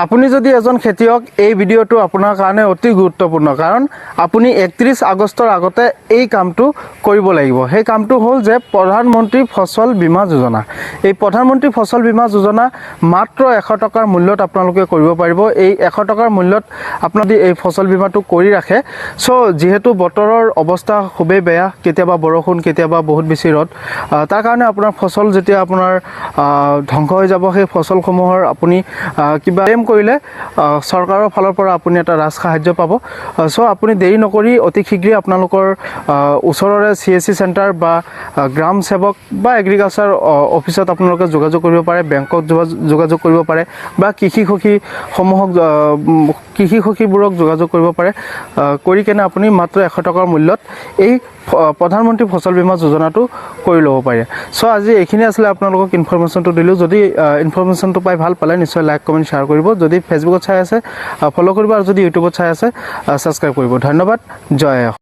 আপুনি যদি এজন খেতিয়ক এই ভিডিঅ'টো আপোনাৰ কাৰণে অতি গুৰুত্বপূৰ্ণ কাৰণ আপুনি 31 আগষ্টৰ আগতে এই কামটো কৰিব লাগিব। সেই কামটো হ'ল যে প্ৰধানমন্ত্ৰী ফচল বীমা যোজনা। এই প্ৰধানমন্ত্ৰী ফচল বীমা যোজনা মাত্ৰ 100 টকাৰ মূল্যত আপোনালোকে কৰিব পাৰিব। এই 100 টকাৰ মূল্যত আপোনালোকে এই ফচল বীমাটো কৰি ৰাখে। সো যেহেতু বতৰৰ অৱস্থা খুবেই বেয়া, কেতিয়াবা বৰষুণ, কেতিয়াবা বহুত বেছি ৰ'দ, তাৰ কাৰণে আপোনাৰ ফচল যেতিয়া আপোনাৰ ধ্বংস হৈ যাব, সেই ফচলসমূহৰ আপুনি কিবা ক্লেম কৰিলে চৰকাৰৰ ফালৰ পৰা আপুনি এটা ৰাজ সাহায্য পাব। সো আপুনি দেৰি নকৰি অতি শীঘ্ৰেই আপোনালোকৰ ওচৰৰে CSC চেণ্টাৰ বা গ্ৰাম সেৱক বা এগ্ৰিকালচাৰ অফিচত আপোনালোকে যোগাযোগ কৰিব পাৰে, বেংকত যোগাযোগ কৰিব পাৰে বা কৃষি সখীবোৰক যোগাযোগ কৰিব পাৰে। কৰি কেনে আপুনি মাত্ৰ 100 টকাৰ মূল্যত এই প্ৰধানমন্ত্ৰী ফচল বীমা যোজনাটো কৰি ল'ব পাৰে। সো আজি এইখিনি আছিলে আপোনালোকক ইনফৰমেশ্যনটো দিলোঁ। যদি ইনফৰমেশ্যনটো পাই ভাল পালে নিশ্চয় লাইক কমেণ্ট শ্বেয়াৰ কৰিব। যদি ফেচবুকত চাই আছে ফ'ল' কৰিব আৰু যদি ইউটিউবত চাই আছে ছাবস্ক্ৰাইব কৰিব। ধন্যবাদ। জয় অসম।